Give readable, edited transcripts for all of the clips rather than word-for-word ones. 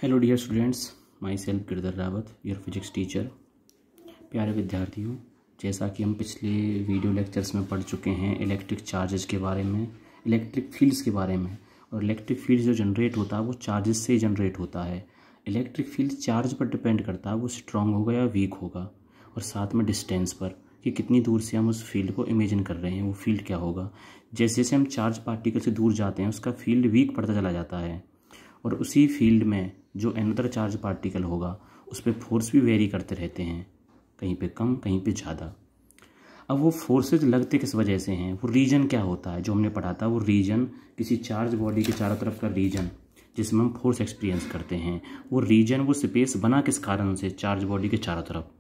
Hello dear students, myself Girdhar Rawat, your physics teacher. प्यारे विद्यार्थियों, जैसा कि हम पिछले वीडियो लेक्चर्स में पढ़ चुके हैं इलेक्ट्रिक चार्जेस के बारे में, इलेक्ट्रिक फील्ड्स के बारे में। और इलेक्ट्रिक फील्ड जो जनरेट होता है वो चार्जेस से ही जनरेट होता है। इलेक्ट्रिक फील्ड चार्ज पर डिपेंड करता है, वो स्ट्रॉन्ग होगा या वीक होगा, और साथ में डिस्टेंस पर कि कितनी दूर से हम उस फील्ड को इमेजिन कर रहे हैं, वो फील्ड क्या होगा। जैसे जैसे हम चार्ज पार्टिकल से दूर जाते हैं उसका फील्ड वीक पड़ता चला जाता है, और उसी फील्ड में जो अनदर चार्ज पार्टिकल होगा उस पर फोर्स भी वेरी करते रहते हैं, कहीं पे कम कहीं पे ज़्यादा। अब वो फोर्सेज लगते किस वजह से हैं, वो रीजन क्या होता है जो हमने पढ़ा था। वो रीजन किसी चार्ज बॉडी के चारों तरफ का रीजन जिसमें हम फोर्स एक्सपीरियंस करते हैं, वो रीजन वो स्पेस बना किस कारण से चार्ज बॉडी के चारों तरफ।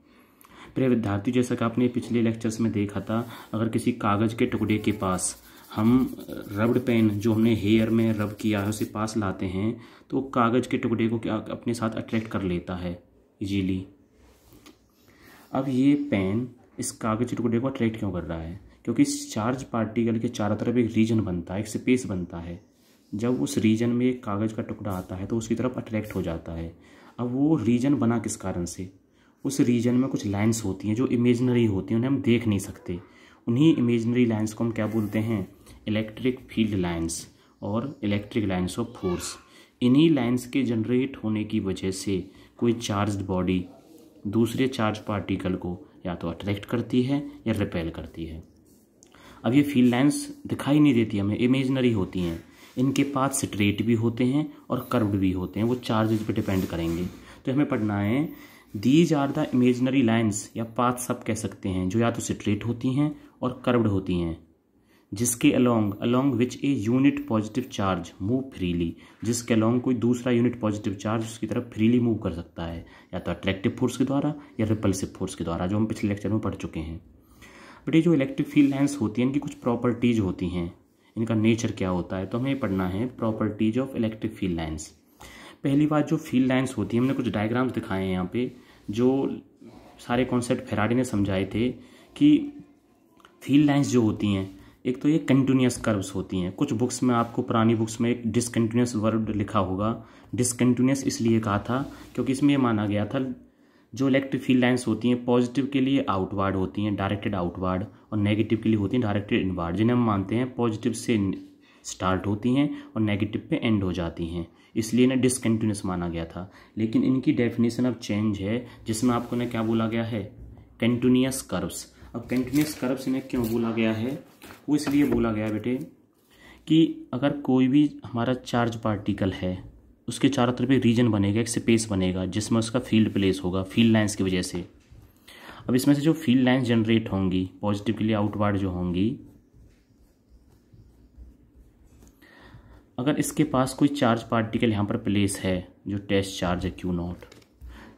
प्रिय विद्यार्थी, जैसा कि आपने पिछले लेक्चर्स में देखा था, अगर किसी कागज़ के टुकड़े के पास हम रबड़ पेन जो हमने हेयर में रब किया है उसे पास लाते हैं तो कागज़ के टुकड़े को क्या अपने साथ अट्रैक्ट कर लेता है इजीली। अब ये पेन इस कागज़ के टुकड़े को अट्रैक्ट क्यों कर रहा है? क्योंकि इस चार्ज पार्टिकल के चारों तरफ एक रीजन बनता है, एक स्पेस बनता है। जब उस रीजन में एक कागज़ का टुकड़ा आता है तो उसकी तरफ अट्रैक्ट हो जाता है। अब वो रीजन बना किस कारण से? उस रीजन में कुछ लाइन्स होती हैं जो इमेजिनरी होती हैं, उन्हें हम देख नहीं सकते। उन्हीं इमेजिनरी लाइन्स को हम क्या बोलते हैं? इलेक्ट्रिक फील्ड लाइन्स और इलेक्ट्रिक लाइन्स ऑफ फोर्स। इन्हीं लाइन्स के जनरेट होने की वजह से कोई चार्ज्ड बॉडी दूसरे चार्ज पार्टिकल को या तो अट्रैक्ट करती है या रिपेल करती है। अब ये फील्ड लाइन्स दिखाई नहीं देती हमें, इमेजिनरी होती हैं। इनके पाथ स्ट्रेट भी होते हैं और कर्व्ड भी होते हैं, वो चार्जेस पे डिपेंड करेंगे। तो हमें पढ़ना है these are the imaginary lines या पाथ सब कह सकते हैं, जो या तो स्ट्रेट होती हैं और कर्व्ड होती हैं, जिसके along which a unit positive charge move freely, जिसके अलोंग कोई दूसरा यूनिट पॉजिटिव चार्ज उसकी तरफ फ्रीली मूव कर सकता है, या तो अट्रैक्टिव फोर्स के द्वारा या रिपल्सिव फोर्स के द्वारा, जो हम पिछले लेक्चर में पढ़ चुके हैं। बट ये जो इलेक्ट्रिक फील्ड लाइन्स होती हैं इनकी कुछ प्रॉपर्टीज होती हैं, इनका नेचर क्या होता है, तो हमें पढ़ना है properties of electric field lines. पहली बात, जो फील्ड लाइन्स होती हैं, हमने कुछ डायग्राम्स दिखाए हैं यहाँ पे, जो सारे कॉन्सेप्ट फेराडे ने समझाए थे कि फील्ड लाइन्स जो होती हैं, एक तो ये कंटिन्यूस कर्व्स होती हैं। कुछ बुक्स में आपको, पुरानी बुक्स में एक डिसकंटिन्यूस वर्ड लिखा होगा। डिसकंटिन्यूस इसलिए कहा था क्योंकि इसमें ये माना गया था जो इलेक्ट्रिक फील्ड लाइन्स होती हैं पॉजिटिव के लिए आउटवर्ड होती हैं, डायरेक्टेड आउटवर्ड, और नेगेटिव के लिए होती हैं डायरेक्टेड इनवर्ड, जिन्हें हम मानते हैं पॉजिटिव से स्टार्ट होती हैं और नेगेटिव पे एंड हो जाती हैं, इसलिए इन्हें डिसकंटिन्यूस माना गया था। लेकिन इनकी डेफिनेशन अब चेंज है, जिसमें आपको ने क्या बोला गया है? Continuous curves. अब कंटिन्यूस कर्व्स इन्हें क्यों बोला गया है? वो इसलिए बोला गया बेटे कि अगर कोई भी हमारा चार्ज पार्टिकल है उसके चारों तरफ एक रीजन बनेगा, एक स्पेस बनेगा जिसमें उसका फील्ड प्लेस होगा फील्ड लाइन्स की वजह से। अब इसमें से जो फील्ड लाइन्स जनरेट होंगी पॉजिटिव के लिए आउटवर्ड जो होंगी, अगर इसके पास कोई चार्ज पार्टिकल यहाँ पर प्लेस है जो टेस्ट चार्ज है Q0,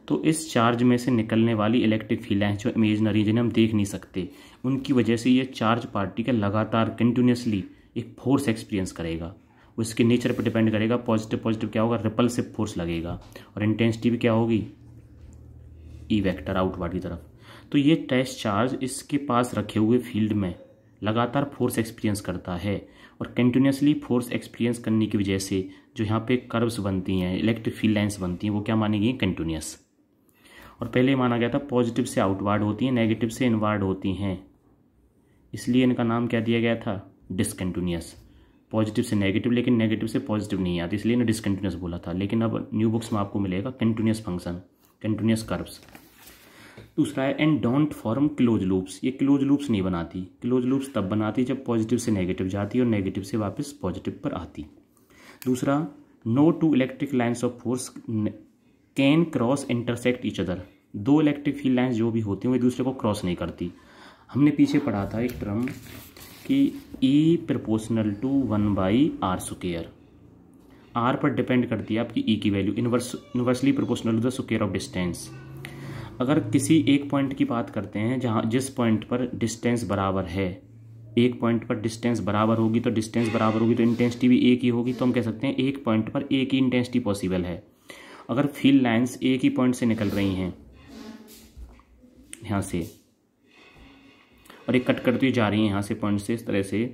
तो इस चार्ज में से निकलने वाली इलेक्ट्रिक फील्ड लाइन्स जो इमेजिनरी जिन्हें हम देख नहीं सकते, उनकी वजह से ये चार्ज पार्टिकल लगातार कंटिन्यूसली एक फोर्स एक्सपीरियंस करेगा। वो इसके नेचर पर डिपेंड करेगा। पॉजिटिव क्या होगा? रिपल्सिव फोर्स लगेगा, और इंटेंसिटी भी क्या होगी? ई वेक्टर आउटवर्ड की तरफ। तो ये टेस्ट चार्ज इसके पास रखे हुए फील्ड में लगातार फोर्स एक्सपीरियंस करता है, और कंटिन्यूसली फोर्स एक्सपीरियंस करने की वजह से जो यहाँ पे कर्व्स बनती हैं, इलेक्ट्रिक फील्ड लाइन्स बनती हैं, वो क्या मानी गई? कंटिन्यूस। और पहले माना गया था पॉजिटिव से आउटवर्ड होती हैं, नेगेटिव से इनवर्ड होती हैं, इसलिए इनका नाम क्या दिया गया था? डिसकंटिन्यूस। पॉजिटिव से नेगेटिव, लेकिन नेगेटिव से पॉजिटिव नहीं आती, इसलिए इन्हें डिसकंटिन्यूस बोला था। लेकिन अब न्यू बुक्स में आपको मिलेगा कंटिन्यूस फंक्शन, कंटिन्यूस कर्व्स। दूसरा है and don't form close loops. ये क्लोज लूप्स नहीं बनाती। क्लोज लूप्स तब बनाती जब पॉजिटिव से नेगेटिव जाती और नेगेटिव से वापस पॉजिटिव पर आती। दूसरा, no two electric lines of force can cross intersect each other. दो इलेक्ट्रिक फील्ड लाइन्स जो भी होती हैं वो एक दूसरे को क्रॉस नहीं करती। हमने पीछे पढ़ा था एक टर्म कि E proportional to 1/r²। R पर डिपेंड करती है आपकी E की value, inversely proportional to the square of distance. अगर किसी एक पॉइंट की बात करते हैं जहाँ जिस पॉइंट पर डिस्टेंस बराबर है, एक पॉइंट पर डिस्टेंस बराबर होगी तो इंटेंसिटी भी एक ही होगी, तो हम कह सकते हैं एक पॉइंट पर एक ही इंटेंसिटी पॉसिबल है। अगर फील्ड लाइन्स एक ही पॉइंट से निकल रही हैं यहाँ से, और एक कट करती जा रही हैं यहाँ से पॉइंट से, इस तरह से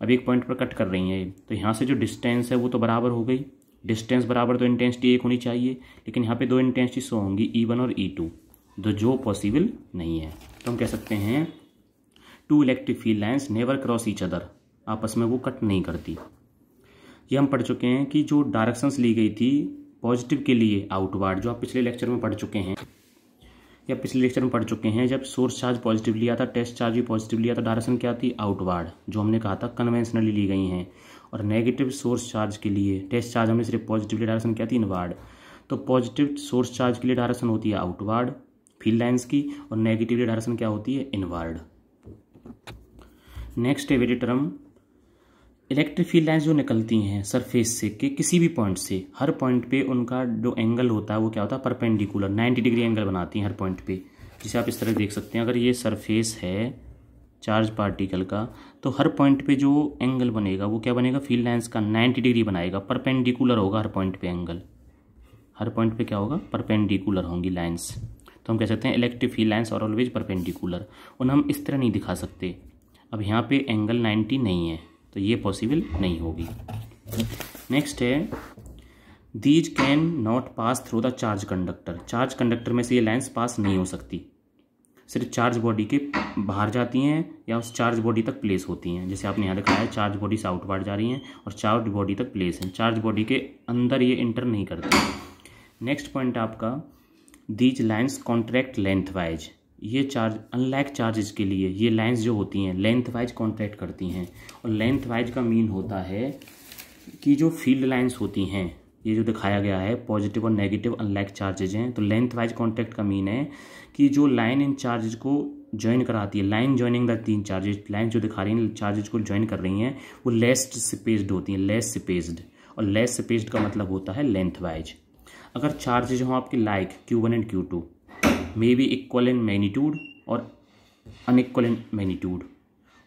अब एक पॉइंट पर कट कर रही हैं, तो यहाँ से जो डिस्टेंस है वो तो बराबर हो गई, डिस्टेंस बराबर तो इंटेंसिटी एक होनी चाहिए, लेकिन यहाँ पे दो इंटेंसिटी शो होंगी E1 और E2, जो पॉसिबल नहीं है। तो हम कह सकते हैं two electric field lines never cross each other, आपस में वो कट नहीं करती। ये हम पढ़ चुके हैं कि जो डायरेक्शंस ली गई थी पॉजिटिव के लिए आउटवर्ड, जो आप पिछले लेक्चर में पढ़ चुके हैं जब सोर्स चार्ज पॉजिटिव लिया था, टेस्ट चार्ज भी पॉजिटिव लिया था, डायरेक्शन क्या थी आउटवर्ड, जो हमने कहा था कन्वेंशनली ली गई हैं। और नेगेटिव सोर्स चार्ज के लिए टेस्ट चार्ज हमने सिर्फ पॉजिटिव लिया, डायरेक्शन क्या थी इनवर्ड। तो पॉजिटिव सोर्स चार्ज के लिए डायरेक्शन होती है आउटवर्ड फील्ड लाइन्स की, और नेगेटिव डायरेक्शन क्या होती है इनवर्ड। नेक्स्ट है very term, electric field lines जो निकलती हैं सरफेस से के किसी भी पॉइंट से, हर पॉइंट पे उनका जो एंगल होता है वो क्या होता है परपेंडिकुलर, 90 डिग्री एंगल बनाती हैं हर पॉइंट पे, जिसे आप इस तरह देख सकते हैं। अगर ये सरफेस है चार्ज पार्टिकल का, तो हर पॉइंट पे जो एंगल बनेगा वो क्या बनेगा फील्ड लाइन्स का 90 डिग्री बनाएगा, परपेंडिकुलर होगा हर पॉइंट पे एंगल, हर पॉइंट पे क्या होगा परपेंडिकुलर होंगी लाइन्स। तो हम कह सकते हैं electric field lines are always perpendicular. उन्हें हम इस तरह नहीं दिखा सकते, अब यहाँ पे एंगल 90 नहीं है तो ये पॉसिबल नहीं होगी। नेक्स्ट है these can not pass through the charge conductor, charge conductor में से ये लाइन्स पास नहीं हो सकती, सिर्फ चार्ज बॉडी के बाहर जाती हैं या उस चार्ज बॉडी तक प्लेस होती हैं। जैसे आपने यहाँ दिखाया है चार्ज बॉडी से आउटवर्ड जा रही हैं और चार्ज बॉडी तक प्लेस हैं, चार्ज बॉडी के अंदर ये इंटर नहीं करती। नेक्स्ट पॉइंट आपका these lines contract length wise, ये चार्ज अनलाइक चार्जेस के लिए ये लाइंस जो होती हैं लेंथ वाइज कॉन्ट्रैक्ट करती हैं। और लेंथ वाइज का मीन होता है कि जो फील्ड लाइंस होती हैं, ये जो दिखाया गया है पॉजिटिव और नेगेटिव अनलाइक चार्जेज हैं, तो लेंथ वाइज कॉन्ट्रैक्ट का मीन है कि जो लाइन इन चार्जेज को ज्वाइन कराती है, लाइन ज्वाइनिंग द तीन चार्जेज, लाइन जो दिखा रही हैं चार्जेज को ज्वाइन कर रही हैं वो लेस स्पेस्ड होती हैं, लेस स्पेस्ड, और लेस स्पेस्ड का मतलब होता है लेंथ वाइज। अगर चार्जेज हों आपके like Q1 and Q2 may be equal in magnitude और अनइक्वल इन मैग्नीट्यूड,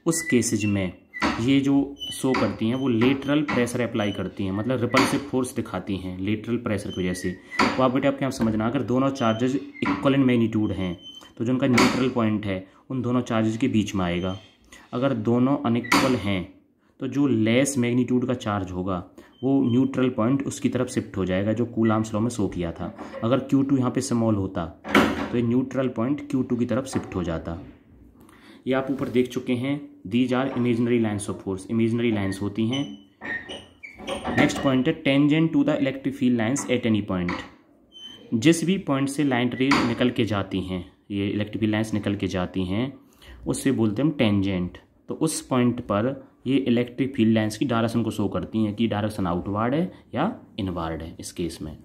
उस केसेज में ये जो शो करती हैं वो लेटरल प्रेशर अप्लाई करती हैं, मतलब रिपल्सिव फोर्स दिखाती हैं लेटरल प्रेशर की वजह से। तो आप बेटे आप क्या समझना, अगर दोनों चार्जेज इक्वल इन मैग्नीट्यूड हैं तो जो उनका न्यूट्रल पॉइंट है उन दोनों चार्जेज के बीच में आएगा। अगर दोनों अनइक्वल हैं तो जो लेस मैग्नीट्यूड का चार्ज होगा वो न्यूट्रल पॉइंट उसकी तरफ शिफ्ट हो जाएगा, जो कूलाम्स लॉ में शो किया था। अगर Q2 यहाँ पे स्मॉल होता तो ये न्यूट्रल पॉइंट Q2 की तरफ शिफ्ट हो जाता। ये आप ऊपर देख चुके हैं, these are imaginary lines of force, imaginary lines होती हैं। नेक्स्ट पॉइंट है tangent to the electric field lines at any point, जिस भी पॉइंट से लाइन रे निकल के जाती हैं, ये इलेक्ट्रिक फील्ड लाइन्स निकल के जाती हैं उससे बोलते हैं हम टेंजेंट। तो उस पॉइंट पर ये इलेक्ट्रिक फील्ड लाइन्स की डायरेक्शन को शो करती हैं कि डायरेक्शन आउटवर्ड है या इनवर्ड है इस केस में।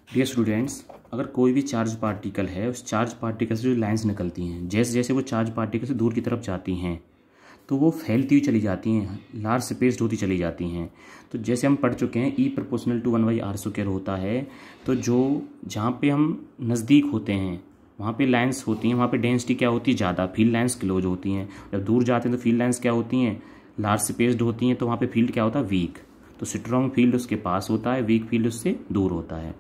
डियर स्टूडेंट्स, अगर कोई भी चार्ज पार्टिकल है, उस चार्ज पार्टिकल से जो लाइंस निकलती हैं, जैसे जैसे वो चार्ज पार्टिकल से दूर की तरफ जाती हैं तो वो फैलती हुई चली जाती हैं, लार्ज स्पेस्ड होती चली जाती हैं। तो जैसे हम पढ़ चुके हैं E प्रोपोर्शनल टू 1/r² होता है, तो जो जहाँ पे हम नज़दीक होते हैं वहाँ पे लाइंस होती हैं, वहाँ पे डेंसिटी क्या होती है ज़्यादा, फील्ड लाइंस क्लोज होती हैं। जब दूर जाते हैं तो फील्ड लाइंस क्या होती हैं लार्ज स्पेस्ड होती हैं, तो वहाँ पे फील्ड क्या होता है वीक। तो स्ट्रॉन्ग फील्ड उसके पास होता है, वीक फील्ड उससे दूर होता है।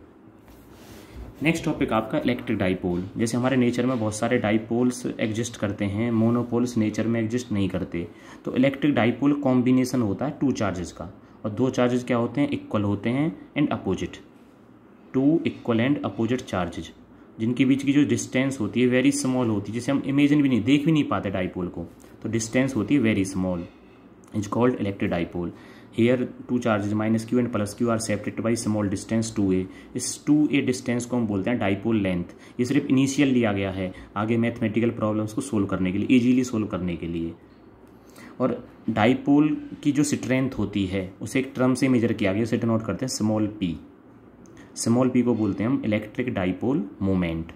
नेक्स्ट टॉपिक आपका इलेक्ट्रिक डाइपोल। जैसे हमारे नेचर में बहुत सारे डाइपोल्स एग्जिस्ट करते हैं, मोनोपोल्स नेचर में एग्जिस्ट नहीं करते। तो इलेक्ट्रिक डाइपोल कॉम्बिनेशन होता है टू चार्जेस का, और दो चार्जेस क्या होते हैं इक्वल होते हैं and opposite, two equal and opposite charges, जिनके बीच की जो डिस्टेंस होती है वेरी स्मॉल होती है, जिसे हम इमेजिन भी नहीं देख भी नहीं पाते डाइपोल को, तो डिस्टेंस होती है very small, is called electric dipole. Here two charges -q and +q are separated by small distance 2a। इस 2a डिस्टेंस को हम बोलते हैं डाइपोल लेंथ। ये सिर्फ इनिशियल लिया गया है आगे मैथमेटिकल प्रॉब्लम्स को सोल्व करने के लिए, इजीली सोल्व करने के लिए। और डाइपोल की जो स्ट्रेंथ होती है उसे एक टर्म से मेजर किया गया, उसे डिनोट करते हैं स्मॉल p। स्मॉल p को बोलते हैं हम इलेक्ट्रिक डाइपोल मोमेंट।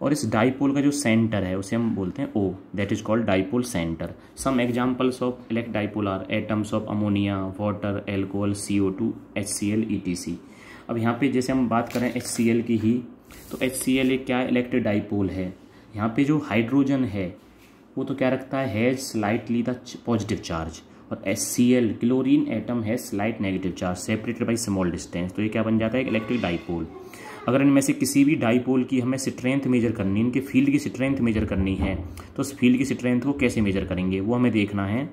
और इस डाइपोल का जो सेंटर है उसे हम बोलते हैं O, that is called dipole centre. Some examples of electric dipole are atoms of ammonia, water, alcohol, CO2, HCl, ETC। अब यहाँ पे जैसे हम बात करें HCl की ही, तो HCl एक क्या इलेक्ट्रिक डाइपोल है। यहाँ पे जो हाइड्रोजन है वो तो क्या रखता है, has slightly the positive charge, और HCl क्लोरीन एटम है slight negative charge, separated by small distance. तो ये क्या बन जाता है, एक इलेक्ट्रिक डाइपोल। अगर इनमें से किसी भी डाइपोल की हमें स्ट्रेंथ मेजर करनी, इनके फील्ड की स्ट्रेंथ मेजर करनी है, तो उस फील्ड की स्ट्रेंथ को कैसे मेजर करेंगे वो हमें देखना है।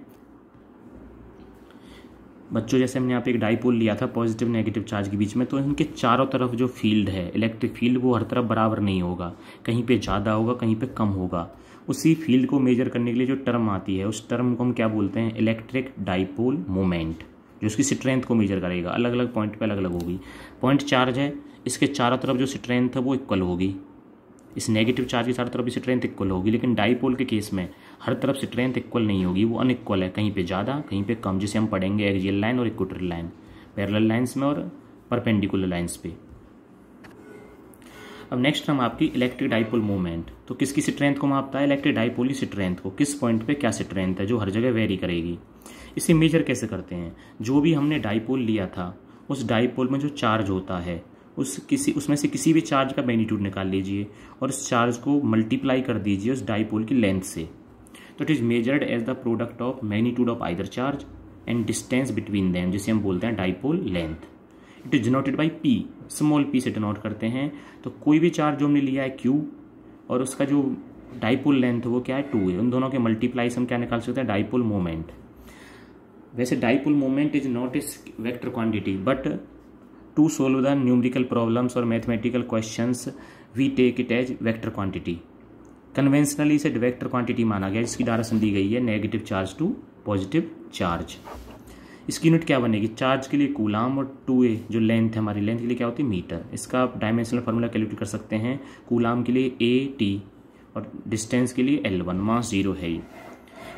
बच्चों जैसे हमने यहाँ पे एक डाइपोल लिया था पॉजिटिव नेगेटिव चार्ज के बीच में, तो इनके चारों तरफ जो फील्ड है इलेक्ट्रिक फील्ड वो हर तरफ बराबर नहीं होगा, कहीं पे ज़्यादा होगा कहीं पे कम होगा। उसी फील्ड को मेजर करने के लिए जो टर्म आती है उस टर्म को हम क्या बोलते हैं, इलेक्ट्रिक डाइपोल मोमेंट, जो उसकी स्ट्रेंथ को मेजर करेगा। अलग अलग पॉइंट पे अलग अलग होगी। पॉइंट चार्ज है, इसके चारों तरफ जो स्ट्रेंथ है वो इक्वल होगी, इस नेगेटिव चार्ज के चारों तरफ भी स्ट्रेंथ इक्वल होगी। लेकिन डाइपोल के केस में हर तरफ स्ट्रेंथ इक्वल नहीं होगी, वो अनइक्वल है, कहीं पे ज़्यादा कहीं पे कम, जिसे हम पढ़ेंगे एक्सियल लाइन और इक्वेटोरियल लाइन, पैरेलल लाइंस में और परपेंडिकुलर लाइंस पे। अब नेक्स्ट हम आपकी इलेक्ट्रिक डाइपोल मोमेंट, तो किसकी स्ट्रेंथ को मापता है, इलेक्ट्रिक डाइपोल की स्ट्रेंथ को, किस पॉइंट पे क्या स्ट्रेंथ है जो हर जगह वेरी करेगी। इसे मेजर कैसे करते हैं, जो भी हमने डाइपोल लिया था उस डाइपोल में जो चार्ज होता है उसमें से किसी भी चार्ज का मैग्नीट्यूड निकाल लीजिए और उस चार्ज को मल्टीप्लाई कर दीजिए उस डाइपोल की लेंथ से। तो it is measured as the product of magnitude of either charge and distance between them, जिसे हम बोलते हैं dipole length. It is denoted by p, small p से डिनोट करते हैं। तो कोई भी चार्ज जो हमने लिया है क्यू और उसका जो डाइपोल लेंथ वो क्या है 2 है, उन दोनों के मल्टीप्लाई से हम क्या निकाल सकते हैं, डाइपोल मोमेंट। वैसे dipole moment is not is vector quantity, but to solve the numerical problems और mathematical questions we take it as vector quantity. Conventionally इसे वेक्टर क्वांटिटी माना गया, जिसकी डायरेक्शन दी गई है negative charge to positive charge. इसकी यूनिट क्या बनेगी, चार्ज के लिए कूलाम और 2a जो लेंथ है हमारी, लेंथ के लिए क्या होती है मीटर। इसका आप डायमेंशनल फार्मूला कैलकुलेट कर सकते हैं, कूलाम के लिए AT और डिस्टेंस के लिए L1, मास 0 है ये।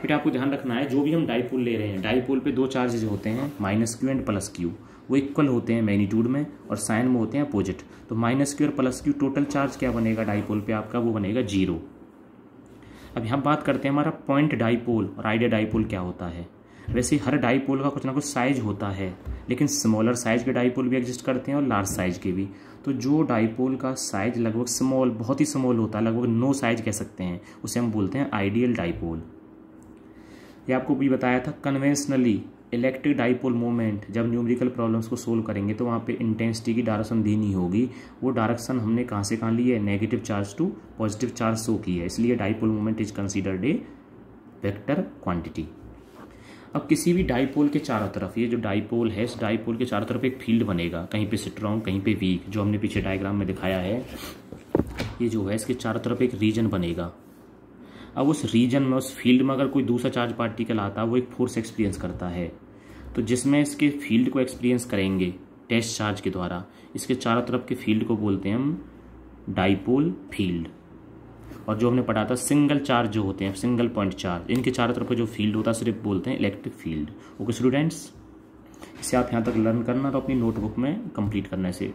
फिर आपको ध्यान रखना है जो भी हम डाइपोल ले रहे हैं, डाइपोल पे 2 चार्जेज होते हैं -q एंड +q, वो इक्वल होते हैं मैग्नीट्यूड में और साइन में होते हैं अपोजिट। तो -q और +q टोटल चार्ज क्या बनेगा डाइपोल पे आपका, वो बनेगा 0। अब यहाँ बात करते हैं हमारा पॉइंट डाइपोल और आइडियल डाइपोल क्या होता है। वैसे हर डाइपोल का कुछ ना कुछ साइज होता है, लेकिन स्मॉलर साइज के डाइपोल भी एग्जिस्ट करते हैं और लार्ज साइज के भी। तो जो डाइपोल का साइज लगभग स्मॉल, बहुत ही स्मॉल होता है, लगभग नो साइज कह सकते हैं, उसे हम बोलते हैं आइडियल डाइपोल। ये आपको भी बताया था, कन्वेंशनली इलेक्ट्रिक डाइपोल मोमेंट जब न्यूमेरिकल प्रॉब्लम्स को सोल्व करेंगे तो वहाँ पे इंटेंसिटी की डायरेक्शन दी नहीं होगी, वो डायरेक्शन हमने कहाँ से कहाँ ली है, negative charge to positive charge show की है, इसलिए dipole moment is considered a vector quantity. अब किसी भी डाइपोल के चारों तरफ, ये जो डाइपोल है इस डाइपोल के चारों तरफ एक फील्ड बनेगा, कहीं पे स्ट्रॉन्ग कहीं पे वीक, जो हमने पीछे डायग्राम में दिखाया है। ये जो है इसके चारों तरफ एक रीजन बनेगा। अब उस रीजन में, उस फील्ड में अगर कोई दूसरा चार्ज पार्टिकल आता है वो एक फोर्स एक्सपीरियंस करता है, तो जिसमें इसके फील्ड को एक्सपीरियंस करेंगे टेस्ट चार्ज के द्वारा, इसके चारों तरफ के फील्ड को बोलते हैं हम डाइपोल फील्ड। और जो हमने पढ़ा था सिंगल चार्ज जो होते हैं, सिंगल पॉइंट चार्ज, इनके चारों तरफ का जो फील्ड होता है सिर्फ बोलते हैं इलेक्ट्रिक फील्ड। ओके स्टूडेंट्स, इसे आप यहाँ तक लर्न करना और अपनी नोटबुक में कंप्लीट करना इसे।